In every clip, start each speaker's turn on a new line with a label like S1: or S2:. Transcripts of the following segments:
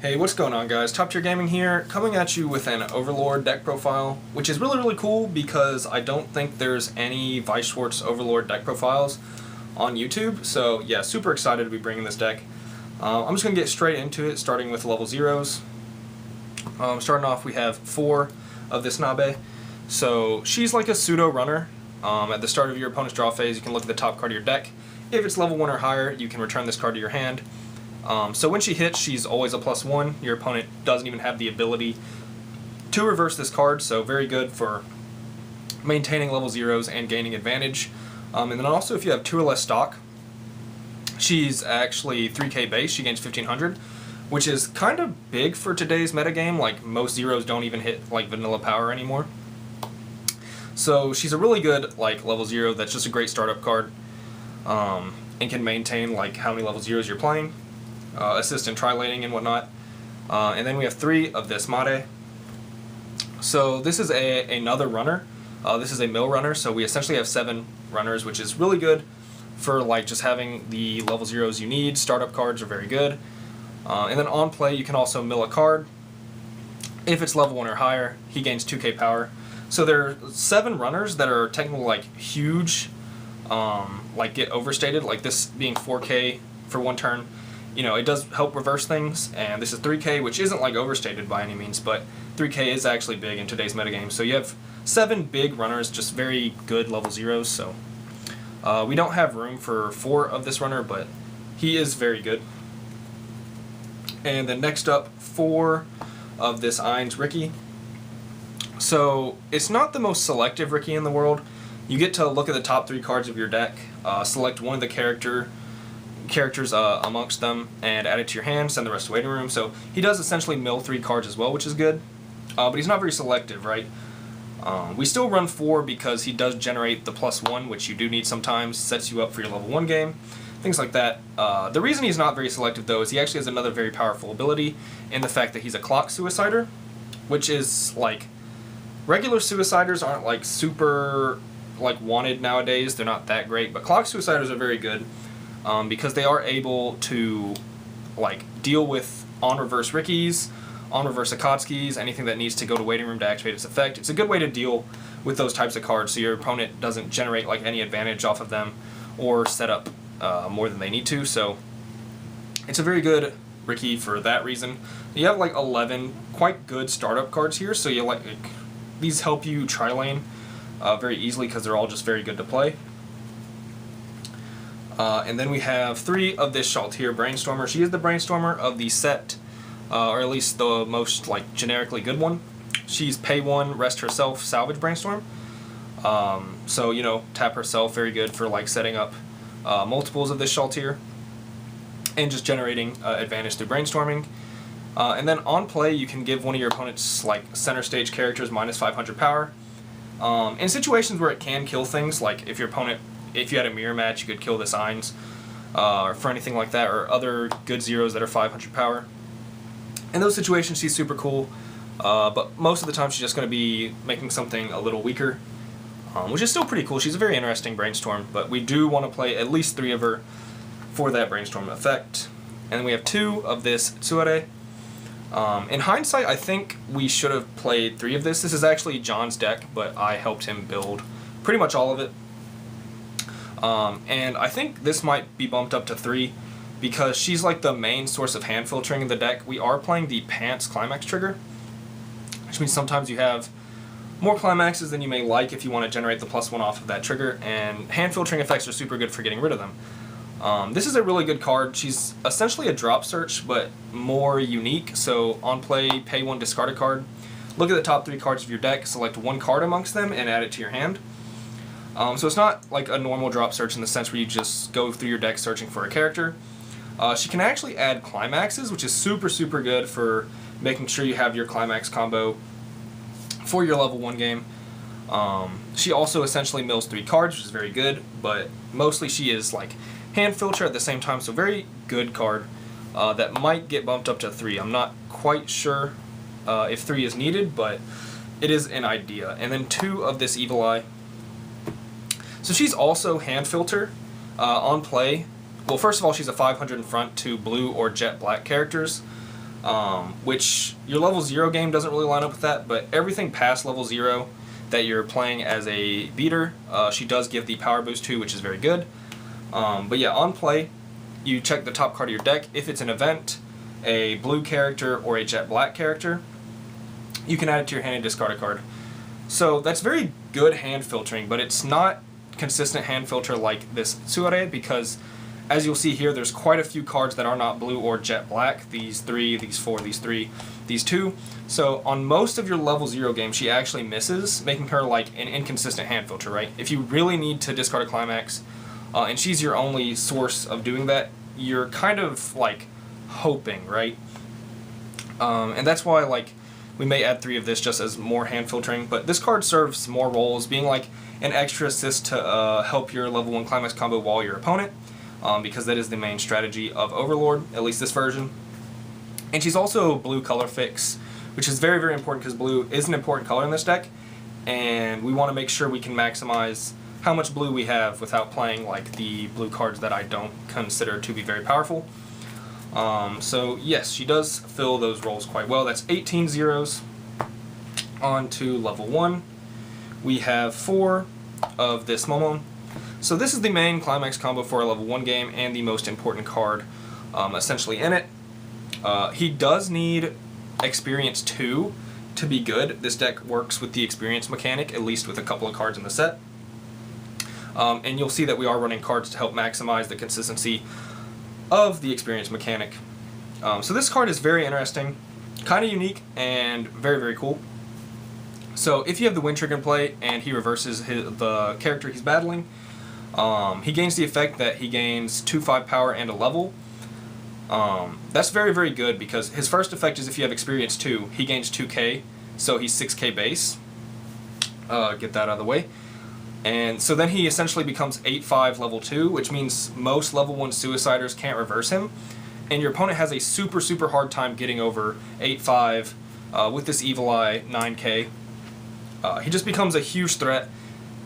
S1: Hey, what's going on, guys? Top Tier Gaming here, coming at you with an Overlord deck profile, which is really cool because I don't think there's any Weiss Schwarz Overlord deck profiles on YouTube, so yeah, super excited to be bringing this deck. I'm just going to get straight into it, starting with level 0s. Starting off, we have 4 of this Nabe. So she's like a pseudo runner. At the start of your opponent's draw phase, you can look at the top card of your deck. If it's level 1 or higher, you can return this card to your hand. So when she hits, she's always a +1. Your opponent doesn't even have the ability to reverse this card, so very good for maintaining level 0s and gaining advantage. And then also, if you have 2 or less stock, she's actually 3k base. She gains 1500, which is kind of big for today's metagame. Like, most zeros don't even hit like vanilla power anymore. So she's a really good like level 0 that's just a great startup card, and can maintain like how many level 0s you're playing. Assist in trilating and whatnot. And then we have 3 of this Made. So this is another runner. This is a mill runner, so we essentially have 7 runners, which is really good for like just having the level 0s you need. Startup cards are very good. And then on play, you can also mill a card. If it's level 1 or higher, he gains 2k power. So there are 7 runners that are technically like huge, like get overstated, like this being 4k for 1 turn. You know, it does help reverse things, and this is 3k, which isn't like overstated by any means, but 3k is actually big in today's metagame. So you have 7 big runners, just very good level 0s, so we don't have room for 4 of this runner, but he is very good. And then next up, 4 of this Ein's Ricky. So it's not the most selective Ricky in the world. You get to look at the top 3 cards of your deck, select one of the characters amongst them, and add it to your hand, send the rest to waiting room. So he does essentially mill 3 cards as well, which is good, but he's not very selective, right? We still run 4 because he does generate the +1, which you do need sometimes, sets you up for your level 1 game, things like that. The reason he's not very selective, though, is he actually has another very powerful ability in the fact that he's a clock suicider, which is like, regular suiciders aren't like super like wanted nowadays. They're not that great, but clock suiciders are very good. Because they are able to like deal with on-reverse Rickies, on-reverse Akatsuki's, anything that needs to go to waiting room to activate its effect. It's a good way to deal with those types of cards so your opponent doesn't generate like any advantage off of them or set up more than they need to. So it's a very good Ricky for that reason. You have like 11 quite good startup cards here, so you like these help you tri-lane very easily because they're all just very good to play. And then we have 3 of this Shaltir Brainstormer. She is the Brainstormer of the set, or at least the most like generically good one. She's pay 1, rest herself, salvage Brainstorm. So you know, tap herself, very good for like setting up multiples of this Shaltir and just generating advantage through brainstorming. And then on play, you can give one of your opponent's like center stage characters -500 power. In situations where it can kill things, like if your opponent, if you had a mirror match, you could kill this Ein's, or for anything like that, or other good 0s that are 500 power. In those situations, she's super cool, but most of the time she's just going to be making something a little weaker, which is still pretty cool. She's a very interesting Brainstorm, but we do want to play at least 3 of her for that Brainstorm effect. And then we have 2 of this Tsuare. In hindsight, I think we should have played 3 of this. This is actually John's deck, but I helped him build pretty much all of it. And I think this might be bumped up to 3 because she's like the main source of hand filtering in the deck. We are playing the Pants Climax trigger, which means sometimes you have more climaxes than you may like if you want to generate the +1 off of that trigger, and hand filtering effects are super good for getting rid of them. This is a really good card. She's essentially a drop search, but more unique. So on play, pay 1, discard a card. Look at the top 3 cards of your deck, select 1 card amongst them, and add it to your hand. So it's not like a normal drop search in the sense where you just go through your deck searching for a character. She can actually add climaxes, which is super good for making sure you have your climax combo for your level 1 game. She also essentially mills 3 cards, which is very good, but mostly she is like hand filter at the same time, so very good card that might get bumped up to 3. I'm not quite sure if 3 is needed, but it is an idea. And then 2 of this Evil Eye. So she's also hand filter on play. Well, first of all, she's a 500 in front to blue or jet black characters. which your level 0 game doesn't really line up with that, but everything past level 0 that you're playing as a beater, she does give the power boost to, which is very good. But yeah, on play, you check the top card of your deck. If it's an event, a blue character, or a jet black character, you can add it to your hand and discard a card. So that's very good hand filtering, but it's not consistent hand filter like this Tsuare, because as you'll see here, there's quite a few cards that are not blue or jet black. These 3, these 4, these 3, these 2. So on most of your level 0 games, she actually misses, making her like an inconsistent hand filter, right? If you really need to discard a climax, and she's your only source of doing that, you're kind of like hoping, right? And that's why like we may add 3 of this just as more hand filtering, but this card serves more roles, being like an extra assist to help your level 1 climax combo wall your opponent, because that is the main strategy of Overlord, at least this version. And she's also blue color fix, which is very, very important because blue is an important color in this deck, and we want to make sure we can maximize how much blue we have without playing like the blue cards that I don't consider to be very powerful. So yes, she does fill those roles quite well. That's 18 zeros. On to level 1. We have 4 of this Momon. So this is the main climax combo for a level 1 game and the most important card essentially in it. He does need experience 2 to be good. This deck works with the experience mechanic, at least with a couple of cards in the set. And you'll see that we are running cards to help maximize the consistency of the experience mechanic. So this card is very interesting, kind of unique, and very, very cool. So if you have the Wind Trigger in play and he reverses the character he's battling, he gains the effect that he gains 2/5 power and a level. That's very, very good because his first effect is if you have experience 2, he gains 2k, so he's 6k base. Get that out of the way. And so then he essentially becomes 8/5 level 2, which means most level 1 Suiciders can't reverse him. And your opponent has a super, super hard time getting over 8/5 with this Evil Eye 9k. He just becomes a huge threat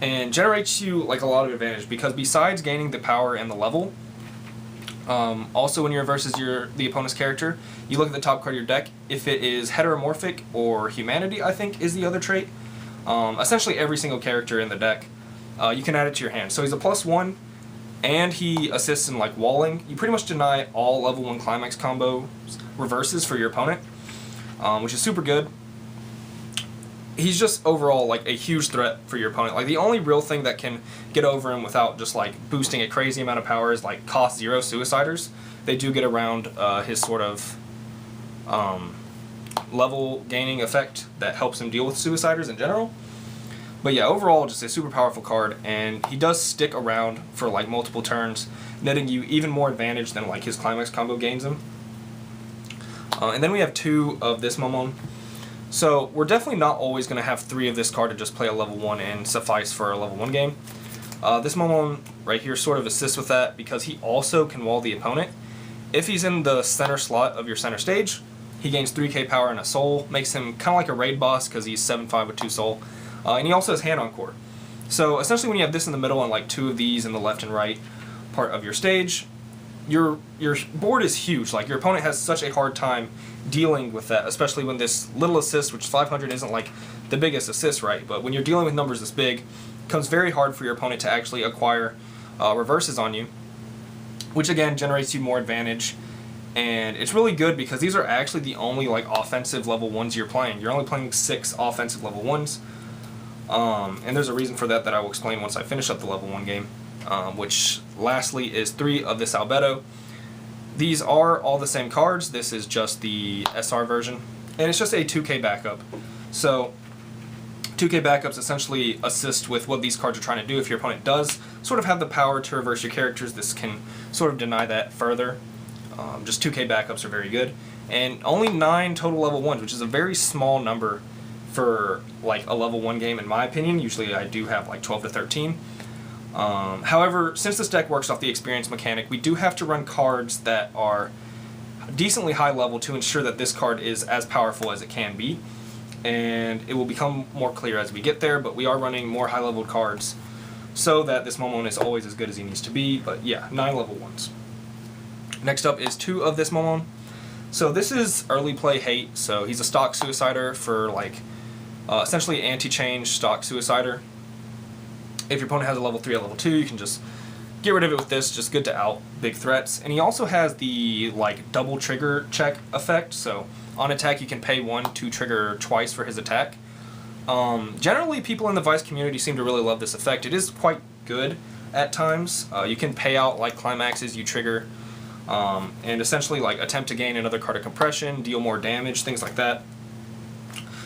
S1: and generates you like a lot of advantage because besides gaining the power and the level, also when he reverses the opponent's character, you look at the top card of your deck. If it is heteromorphic or humanity, I think is the other trait. Essentially every single character in the deck, you can add it to your hand. So he's a +1, and he assists in like walling. You pretty much deny all level 1 climax combo reverses for your opponent, which is super good. He's just overall like a huge threat for your opponent. Like the only real thing that can get over him without just like boosting a crazy amount of power is like cost 0 Suiciders. They do get around his sort of level gaining effect that helps him deal with Suiciders in general. But yeah, overall, just a super powerful card, and he does stick around for like multiple turns, netting you even more advantage than like his climax combo gains him. And then we have 2 of this Momon. So we're definitely not always going to have 3 of this card to just play a level 1 and suffice for a level 1 game. This Momon right here sort of assists with that because he also can wall the opponent. If he's in the center slot of your center stage, he gains 3k power and a soul, makes him kind of like a raid boss because he's 7/5 with 2 soul. And he also has hand encore. So essentially when you have this in the middle and like 2 of these in the left and right part of your stage, your board is huge. Like your opponent has such a hard time dealing with that, especially when this little assist, which 500 isn't like the biggest assist, right? But when you're dealing with numbers this big, it becomes very hard for your opponent to actually acquire reverses on you, which again generates you more advantage. And it's really good because these are actually the only like offensive level 1s you're playing. You're only playing 6 offensive level 1s. And there's a reason for that I will explain once I finish up the level 1 game, which lastly is 3 of this Albedo. These are all the same cards. This is just the SR version, and it's just a 2k backup. So 2k backups essentially assist with what these cards are trying to do. If your opponent does sort of have the power to reverse your characters, this can sort of deny that further. Just 2k backups are very good, and only 9 total level 1s, which is a very small number for like a level 1 game in my opinion. Usually I do have like 12 to 13. However, since this deck works off the experience mechanic, we do have to run cards that are decently high level to ensure that this card is as powerful as it can be, and it will become more clear as we get there, but we are running more high leveled cards so that this Momon is always as good as he needs to be. But yeah, 9 level 1s. Next up is 2 of this Momon. So this is early play hate, so he's a stock suicider for like essentially anti-change stock suicider. If your opponent has a level 3 or level 2, you can just get rid of it with this, just good to out big threats. And he also has the like double trigger check effect, so on attack you can pay 1 to trigger twice for his attack. Generally people in the Weiss community seem to really love this effect. It is quite good at times. You can pay out like climaxes you trigger, and essentially like attempt to gain another card of compression, deal more damage, things like that.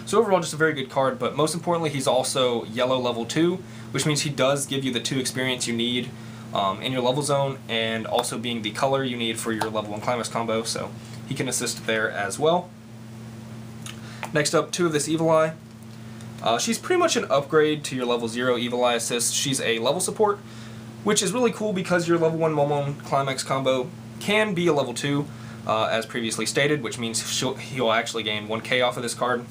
S1: So overall just a very good card, but most importantly he's also yellow level 2, which means he does give you the 2 experience you need in your level zone, and also being the color you need for your level 1 climax combo, so he can assist there as well. Next up, 2 of this Evil Eye. She's pretty much an upgrade to your level 0 Evil Eye assist. She's a level support, which is really cool because your level 1 Momon climax combo can be a level 2, as previously stated, which means he'll actually gain 1k off of this card.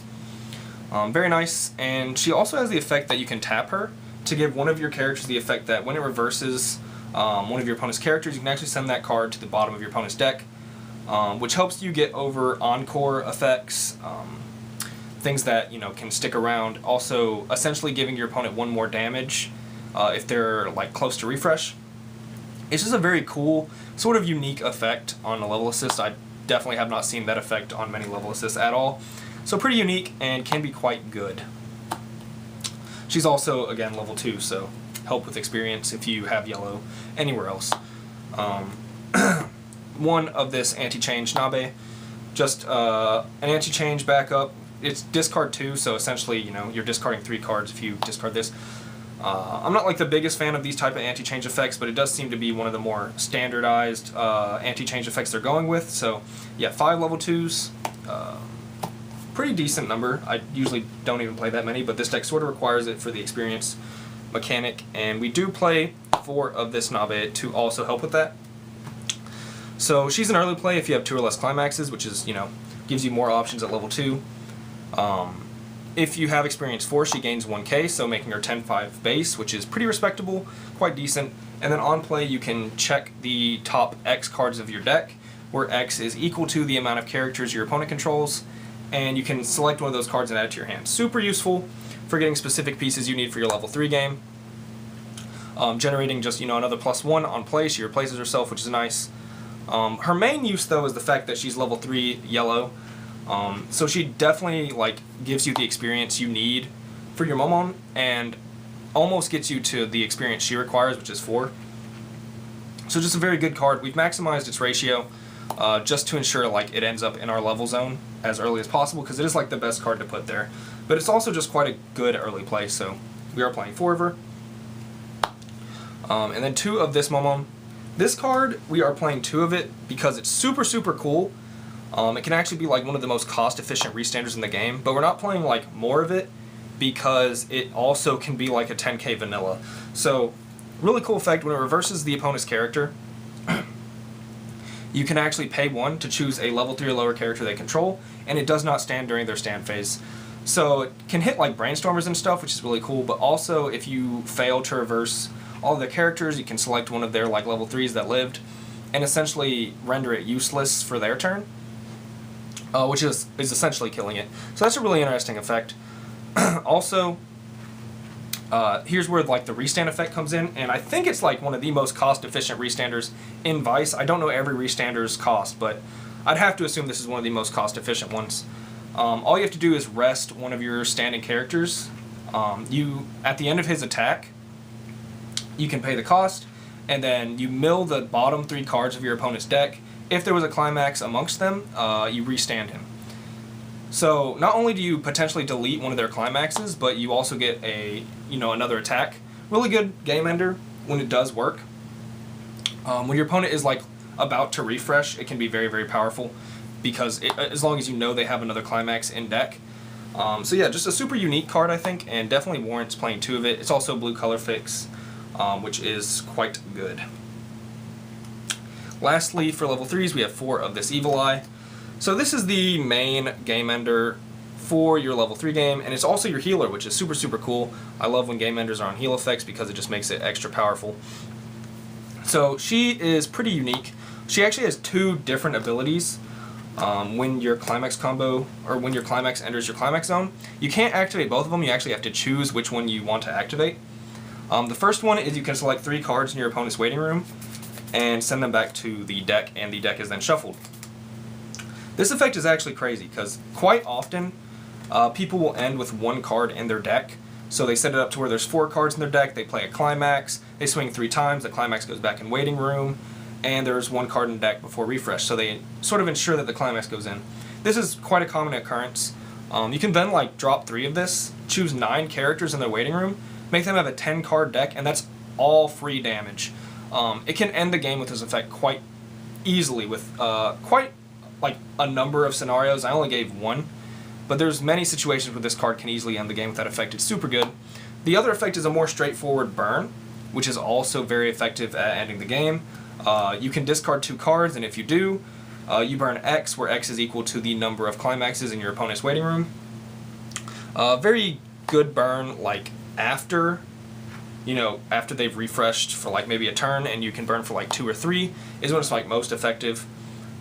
S1: Very nice, and she also has the effect that you can tap her to give one of your characters the effect that when it reverses one of your opponent's characters, you can actually send that card to the bottom of your opponent's deck, which helps you get over encore effects, things that can stick around. Also, essentially giving your opponent 1 more damage if they're like close to refresh. It's just a very cool, sort of unique effect on a level assist. I definitely have not seen that effect on many level assists at all. So pretty unique and can be quite good. She's also, again, level 2, so help with experience if you have yellow anywhere else. 1 of this anti-change Nabe, just an anti-change backup. It's discard 2, so essentially, you're discarding 3 cards if you discard this. I'm not like the biggest fan of these type of anti-change effects, but it does seem to be one of the more standardized anti-change effects they're going with. So yeah, 5 level 2s. Pretty decent number. I usually don't even play that many, but this deck sort of requires it for the experience mechanic, and we do play 4 of this Nabe to also help with that. So she's an early play if you have 2 or less climaxes, which is, gives you more options at level 2. If you have experience 4, she gains 1k, so making her 10-5 base, which is pretty respectable, quite decent. And then on play you can check the top X cards of your deck, where X is equal to the amount of characters your opponent controls, and you can select one of those cards and add it to your hand. Super useful for getting specific pieces you need for your level 3 game. Generating just, another +1 on play. She replaces herself, which is nice. Her main use, though, is the fact that she's level 3 yellow. So she definitely gives you the experience you need for your Momon, and almost gets you to the experience she requires, which is 4. So just a very good card. We've maximized its ratio just to ensure it ends up in our level zone as early as possible, because it is the best card to put there. But it's also just quite a good early play, so we are playing 4 of her. And then 2 of this Momon. This card, we are playing 2 of it because it's super, super cool. It can actually be one of the most cost-efficient restanders in the game, but we're not playing more of it because it also can be a 10k vanilla. So, really cool effect. When it reverses the opponent's character, you can actually pay 1 to choose a level 3 or lower character they control, and it does not stand during their stand phase. So it can hit Brainstormers and stuff, which is really cool, but also if you fail to reverse all of their characters, you can select one of their level 3s that lived, and essentially render it useless for their turn. Which is essentially killing it. So that's a really interesting effect. Also, here's where the restand effect comes in, and I think it's one of the most cost-efficient restanders in Weiss. I don't know every restander's cost, but I'd have to assume this is one of the most cost-efficient ones. All you have to do is rest one of your standing characters. At the end of his attack, you can pay the cost, and then you mill the bottom 3 cards of your opponent's deck. If there was a climax amongst them, you restand him. So not only do you potentially delete one of their climaxes, but you also get another attack. Really good game ender when it does work. When your opponent is about to refresh, it can be very, very powerful because as long as you know they have another climax in deck. So yeah, just a super unique card, I think, and definitely warrants playing 2 of it. It's also blue color fix, which is quite good. Lastly, for level 3s, we have 4 of this Evil Eye. So this is the main game ender for your level 3 game, and it's also your healer, which is super, super cool. I love when game enders are on heal effects because it just makes it extra powerful. So she is pretty unique. She actually has 2 different abilities. when your climax combo, or when your climax enters your climax zone. You can't activate both of them, you actually have to choose which one you want to activate. The first one is you can select 3 cards in your opponent's waiting room and send them back to the deck, and the deck is then shuffled. This effect is actually crazy, because quite often people will end with 1 card in their deck. So they set it up to where there's 4 cards in their deck, they play a climax, they swing 3 times, the climax goes back in waiting room, and there's 1 card in the deck before refresh. So they sort of ensure that the climax goes in. This is quite a common occurrence. You can then like drop 3 of this, choose 9 characters in their waiting room, make them have a 10 card deck, and that's all free damage. It can end the game with this effect quite easily with quite like a number of scenarios. I only gave 1. But there's many situations where this card can easily end the game with that effect. It's super good. The other effect is a more straightforward burn, which is also very effective at ending the game. You can discard 2 cards, and if you do, you burn X, where X is equal to the number of climaxes in your opponent's waiting room. Very good burn, like after they've refreshed for like maybe a turn, and you can burn for like 2 or 3, is when it's like most effective.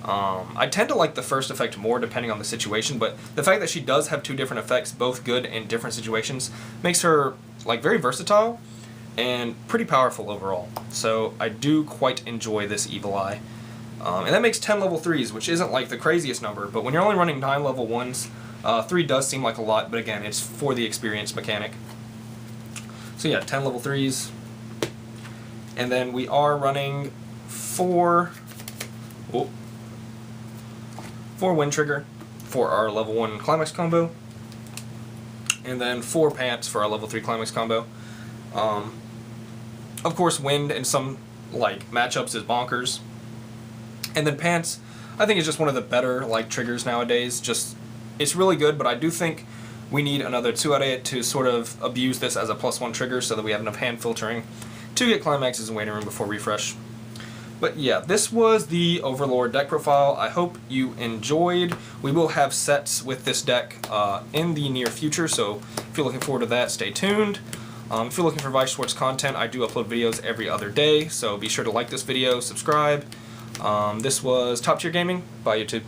S1: I tend to like the first effect more depending on the situation, but the fact that she does have 2 different effects, both good in different situations, makes her like very versatile and pretty powerful overall. So I do quite enjoy this Evil Eye. And that makes 10 level 3s, which isn't like the craziest number, but when you're only running 9 level 1s, 3 does seem like a lot, but again, it's for the experience mechanic. So yeah, 10 level 3s. And then we are running 4 Wind Trigger for our level 1 climax combo, and then 4 Pants for our level 3 climax combo. Of course, Wind in some like matchups is bonkers, and then Pants I think is just one of the better like triggers nowadays. Just it's really good, but I do think we need another 2 out of it to sort of abuse this as a +1 trigger so that we have enough hand filtering to get climaxes in waiting room before refresh. But yeah, this was the Overlord deck profile. I hope you enjoyed. We will have sets with this deck in the near future, so if you're looking forward to that, stay tuned. If you're looking for Weiss Schwarz content, I do upload videos every other day, so be sure to like this video, subscribe. This was Top Tier Gaming. Bye, YouTube.